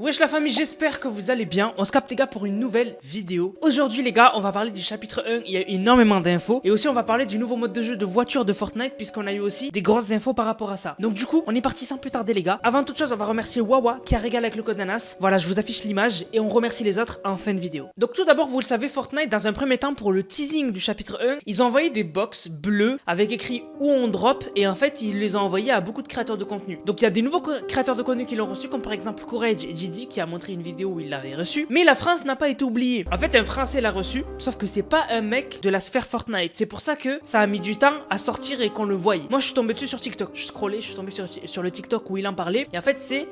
Wesh la famille, j'espère que vous allez bien. On se capte les gars pour une nouvelle vidéo. Aujourd'hui les gars, on va parler du chapitre 1. Il y a eu énormément d'infos. Et aussi on va parler du nouveau mode de jeu de voiture de Fortnite, puisqu'on a eu aussi des grosses infos par rapport à ça. Donc du coup, on est parti sans plus tarder les gars. Avant toute chose, on va remercier Wawa qui a régalé avec le code Nanas. Voilà, je vous affiche l'image et on remercie les autres en fin de vidéo. Donc tout d'abord, vous le savez, Fortnite dans un premier temps pour le teasing du chapitre 1, ils ont envoyé des box bleues avec écrit où on drop, et en fait ils les ont envoyés à beaucoup de créateurs de contenu. Donc il y a des nouveaux créateurs de contenu qui l'ont reçu, comme par exemple Courage et Didi qui a montré une vidéo où il l'avait reçu. Mais la France n'a pas été oubliée. En fait, un Français l'a reçu, sauf que c'est pas un mec de la sphère Fortnite. C'est pour ça que ça a mis du temps à sortir et qu'on le voyait. Moi, je suis tombé dessus sur TikTok. Je scrollais, je suis tombé sur le TikTok où il en parlait. Et en fait, c'est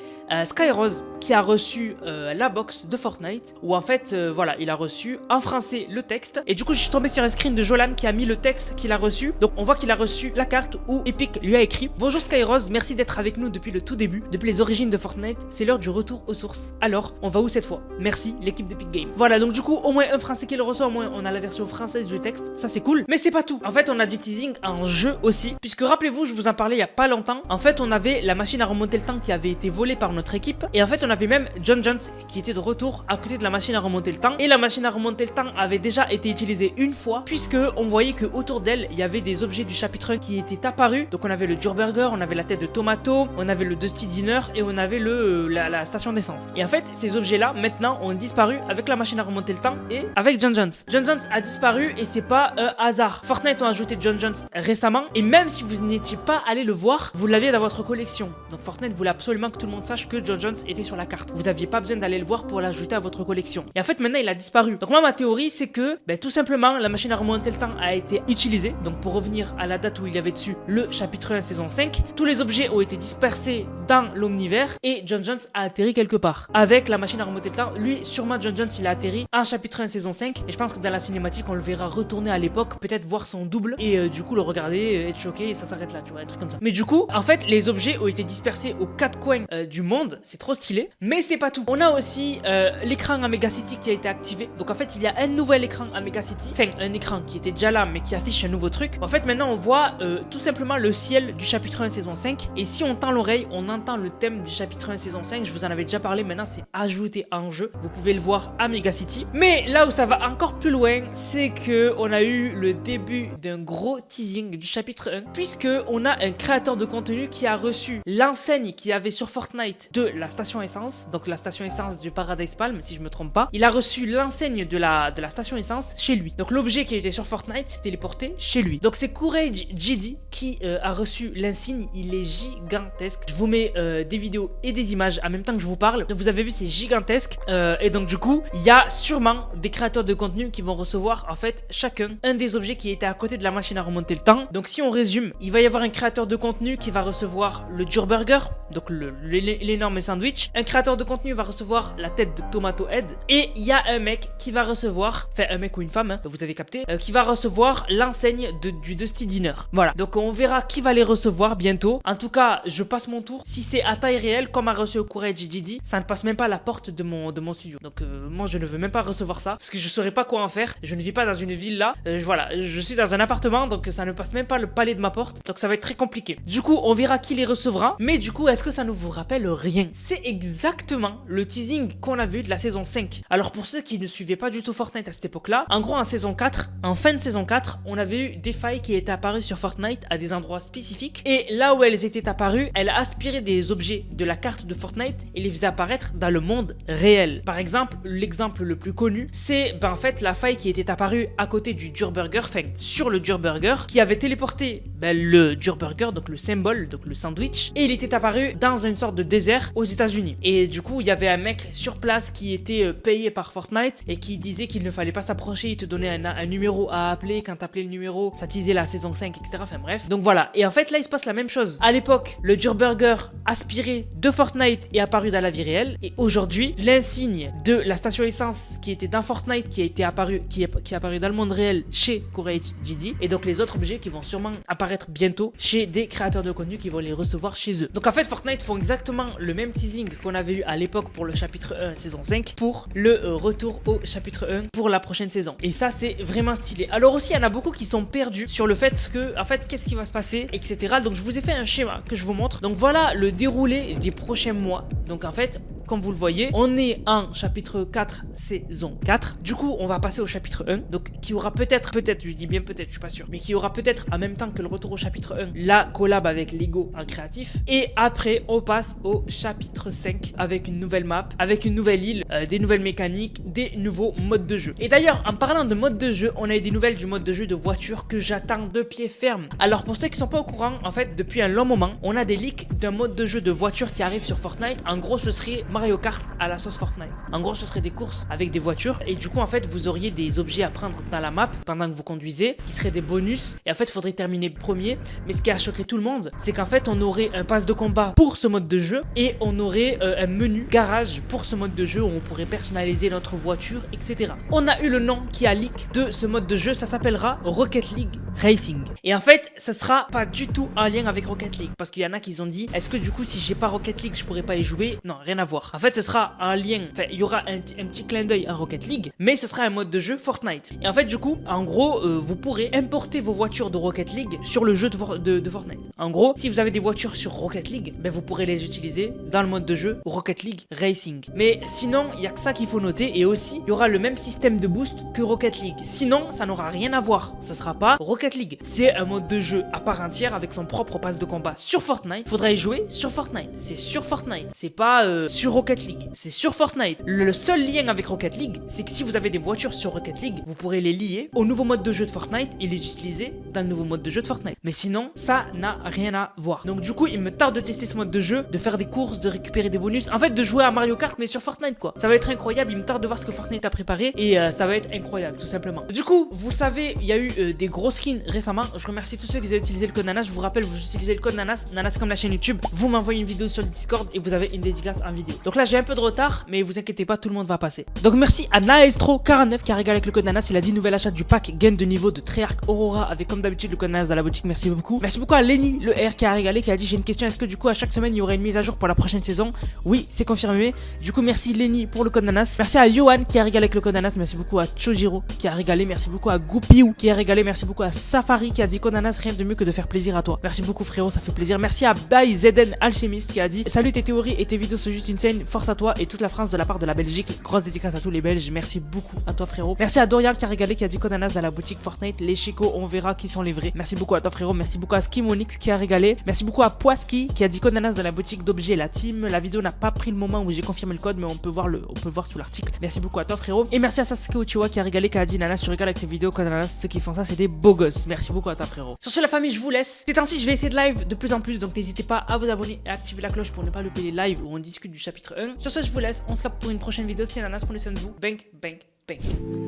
Skyrose qui a reçu la box de Fortnite. Où en fait, voilà, il a reçu en français le texte. Et du coup, je suis tombé sur un screen de Jolan qui a mis le texte qu'il a reçu. Donc, on voit qu'il a reçu la carte où Epic lui a écrit: bonjour Skyrose, merci d'être avec nous depuis le tout début, depuis les origines de Fortnite. C'est l'heure du retour aux sources. Alors, on va où cette fois? Merci l'équipe d'Epic Games. Voilà, donc du coup au moins un français qui le reçoit, au moins on a la version française du texte, ça c'est cool. Mais c'est pas tout. En fait on a des teasings en jeu aussi, puisque rappelez-vous, je vous en parlais il y a pas longtemps. En fait on avait la machine à remonter le temps qui avait été volée par notre équipe, et en fait on avait même John Jones qui était de retour à côté de la machine à remonter le temps. Et la machine à remonter le temps avait déjà été utilisée une fois, puisque on voyait que autour d'elle il y avait des objets du chapitre 1 qui étaient apparus. Donc on avait le Durburger, on avait la tête de Tomato, on avait le Dusty Dinner et on avait la station d'essence. Et en fait ces objets là maintenant ont disparu avec la machine à remonter le temps et avec John Jones. John Jones a disparu et c'est pas un hasard. Fortnite ont ajouté John Jones récemment, et même si vous n'étiez pas allé le voir, vous l'aviez dans votre collection. Donc Fortnite voulait absolument que tout le monde sache que John Jones était sur la carte. Vous aviez pas besoin d'aller le voir pour l'ajouter à votre collection. Et en fait maintenant il a disparu. Donc moi ma théorie c'est que tout simplement la machine à remonter le temps a été utilisée. Donc pour revenir à la date où il y avait dessus le chapitre 1 saison 5, tous les objets ont été dispersés dans l'omnivers et John Jones a atterri quelque part. Avec la machine à remonter le temps, lui sûrement John Jones il a atterri en chapitre 1 saison 5, et je pense que dans la cinématique on le verra retourner à l'époque, peut-être voir son double et du coup le regarder, être choqué, et ça s'arrête là, tu vois, un truc comme ça. Mais du coup en fait les objets ont été dispersés aux quatre coins du monde, c'est trop stylé. Mais c'est pas tout, on a aussi l'écran à Megacity qui a été activé. Donc en fait il y a un nouvel écran à Megacity, enfin un écran qui était déjà là mais qui affiche un nouveau truc. En fait maintenant on voit tout simplement le ciel du chapitre 1 saison 5, et si on tend l'oreille on entend le thème du chapitre 1 saison 5. Je vous en avais déjà parlé, maintenant c'est ajouté en jeu, vous pouvez le voir à Megacity. Mais là où ça va encore plus loin, c'est que on a eu le début d'un gros teasing du chapitre 1, puisque on a un créateur de contenu qui a reçu l'enseigne qu'il y avait sur Fortnite de la station essence, donc la station essence du Paradise Palm si je me trompe pas. Il a reçu l'enseigne de la station essence chez lui. Donc l'objet qui était sur Fortnite s'est téléporté chez lui. Donc c'est Courage Didi qui a reçu l'insigne. Il est gigantesque. Je vous mets des vidéos et des images en même temps que je vous parle. Donc, vous avez vu, c'est gigantesque. Et donc du coup il y a sûrement des créateurs de contenu qui vont recevoir en fait chacun un des objets qui était à côté de la machine à remonter le temps. Donc si on résume, il va y avoir un créateur de contenu qui va recevoir le Durburger, donc l'énorme sandwich. Un créateur de contenu va recevoir la tête de Tomato Head, et il y a un mec qui va recevoir, enfin un mec ou une femme, hein, vous avez capté, qui va recevoir l'enseigne du Dusty Dinner. Voilà, donc on verra qui va les recevoir bientôt. En tout cas je passe mon tour. Si c'est à taille réelle comme a reçu Courage Didi, ça ne passe même pas à la porte de mon studio. Donc moi je ne veux même pas recevoir ça parce que je saurais pas quoi en faire. Je ne vis pas dans une ville là, voilà, je suis dans un appartement, donc ça ne passe même pas le palais de ma porte, donc ça va être très compliqué. Du coup on verra qui les recevra. Mais du coup est-ce que ça ne vous rappelle rien? C'est exactement le teasing qu'on a vu de la saison 5. Alors pour ceux qui ne suivaient pas du tout Fortnite à cette époque là, en gros en saison 4, en fin de saison 4, on avait eu des failles qui étaient apparues sur Fortnite à des endroits spécifiques, et là où elles étaient apparues, elle a aspiré des objets de la carte de Fortnite et les faisait apparaître dans le monde réel. Par exemple, l'exemple le plus connu, c'est en fait la faille qui était apparue à côté du Durburger, enfin sur le Durburger, qui avait téléporté le Durburger, donc le symbole, donc le sandwich, et il était apparu dans une sorte de désert aux États-Unis. Et du coup, il y avait un mec sur place qui était payé par Fortnite et qui disait qu'il ne fallait pas s'approcher. Il te donnait un numéro à appeler. Quand t'appelais le numéro, ça teasait la saison 5, etc. Enfin bref. Donc voilà. Et en fait, là, il se passe la même chose. À l'époque, le Durburger aspiré de Fortnite est apparu dans la vie réelle. Et aujourd'hui, l'insigne de la station essence qui était dans Fortnite, qui est apparu dans le monde réel chez Courage Didi. Et donc les autres objets qui vont sûrement apparaître bientôt chez des créateurs de contenu qui vont les recevoir chez eux. Donc en fait, Fortnite font exactement le même teasing qu'on avait eu à l'époque pour le chapitre 1 saison 5 pour le retour au chapitre 1 pour la prochaine saison. Et ça, c'est vraiment stylé. Alors aussi, il y en a beaucoup qui sont perdus sur le fait que, en fait, qu'est-ce qui va se passer, etc. Donc je vous ai fait un schéma que je vous montre. Donc voilà le déroulé des prochains mois. Donc en fait, comme vous le voyez, on est en chapitre 4, saison 4. Du coup, on va passer au chapitre 1, donc qui aura peut-être, je dis bien peut-être, je suis pas sûr, mais qui aura peut-être en même temps que le retour au chapitre 1, la collab avec Lego en créatif. Et après, on passe au chapitre 5 avec une nouvelle map, avec une nouvelle île, des nouvelles mécaniques, des nouveaux modes de jeu. Et d'ailleurs, en parlant de mode de jeu, on a eu des nouvelles du mode de jeu de voiture que j'attends de pied ferme. Alors pour ceux qui sont pas au courant, en fait, depuis un long moment, on a des leaks d'un mode de jeu de voiture qui arrive sur Fortnite. En gros, ce serait Mario Kart à la sauce Fortnite. En gros, ce serait des courses avec des voitures. Et du coup, en fait, vous auriez des objets à prendre dans la map pendant que vous conduisez, qui seraient des bonus. Et en fait, il faudrait terminer premier. Mais ce qui a choqué tout le monde, c'est qu'en fait, on aurait un pass de combat pour ce mode de jeu et on aurait un menu garage pour ce mode de jeu où on pourrait personnaliser notre voiture, etc. On a eu le nom qui a leak de ce mode de jeu, ça s'appellera Rocket League Racing. Et en fait, ça sera pas du tout en lien avec Rocket League, parce qu'il y en a qui ont dit, est-ce que du coup, si j'ai pas Rocket League, je pourrais pas y jouer? Non, rien à voir. En fait, ce sera un lien, enfin, il y aura un petit clin d'œil à Rocket League, mais ce sera un mode de jeu Fortnite. Et en fait, du coup, en gros, vous pourrez importer vos voitures de Rocket League sur le jeu de Fortnite. En gros, si vous avez des voitures sur Rocket League, ben vous pourrez les utiliser dans le mode de jeu Rocket League Racing. Mais sinon, il y a que ça qu'il faut noter, et aussi, il y aura le même système de boost que Rocket League. Sinon, ça n'aura rien à voir. Ce sera pas Rocket League. C'est un mode de jeu à part entière avec son propre pass de combat sur Fortnite. Il faudra y jouer sur Fortnite. C'est sur Fortnite. C'est pas sur Rocket League. C'est sur Fortnite. Le seul lien avec Rocket League, c'est que si vous avez des voitures sur Rocket League, vous pourrez les lier au nouveau mode de jeu de Fortnite et les utiliser dans le nouveau mode de jeu de Fortnite. Mais sinon, ça n'a rien à voir. Donc du coup, il me tarde de tester ce mode de jeu, de faire des courses, de récupérer des bonus. En fait, de jouer à Mario Kart mais sur Fortnite quoi. Ça va être incroyable. Il me tarde de voir ce que Fortnite a préparé et ça va être incroyable tout simplement. Du coup, vous savez, il y a eu des gros skins récemment. Je remercie tous ceux qui ont utilisé le code Nanas. Je vous rappelle, vous utilisez le code Nanas, Nanas comme la chaîne YouTube. Vous m'envoyez une vidéo sur le Discord et vous avez une dédicace en vidéo. Donc là, j'ai un peu de retard, mais vous inquiétez pas, tout le monde va passer. Donc merci à Naestro49 qui a régalé avec le code Nanas. Il a dit nouvel achat du pack gain de niveau de Treyarch Aurora avec comme d'habitude le code Nanas dans la boutique. Merci beaucoup. Merci beaucoup à Lenny le R qui a régalé, qui a dit j'ai une question, est-ce que du coup à chaque semaine il y aurait une mise à jour pour la prochaine saison? Oui, c'est confirmé. Du coup, merci Lenny pour le code Nanas. Merci à Johan qui a régalé avec le code Nanas. Merci beaucoup à Chojiro qui a régalé. Merci beaucoup à Goupiou qui a régalé. Merci beaucoup à Safari qui a dit code Nanas, rien de mieux que de faire plaisir à toi. Merci beaucoup frérot, ça fait plaisir. Merci à Bai Zeden Alchemist qui a dit salut, tes théories et tes vidéos sont juste insane. Force à toi et toute la France de la part de la Belgique. Grosse dédicace à tous les Belges. Merci beaucoup à toi frérot. Merci à Dorian qui a régalé, qui a dit code Nanas dans la boutique Fortnite. Les Chico, on verra qui sont les vrais. Merci beaucoup à toi frérot. Merci beaucoup à Skimonix qui a régalé. Merci beaucoup à Poiski qui a dit code Nanas dans la boutique d'objets la team. La vidéo n'a pas pris le moment où j'ai confirmé le code, mais on peut voir sous l'article. Merci beaucoup à toi frérot. Et merci à Sasuke Uchiwa qui a régalé, qui a dit Nanas, tu régales avec tes vidéos, code Nanas, ceux qui font ça c'est des beaux gosses. Merci beaucoup à toi frérot. Sur ce la famille, je vous laisse. Ces temps-ci je vais essayer de live de plus en plus, donc n'hésitez pas à vous abonner et à activer la cloche pour ne pas louper les lives où on discute du chapitre 1. Sur ce je vous laisse, on se capte pour une prochaine vidéo. C'était Nanas, prenez soin de vous. Bang bang bang.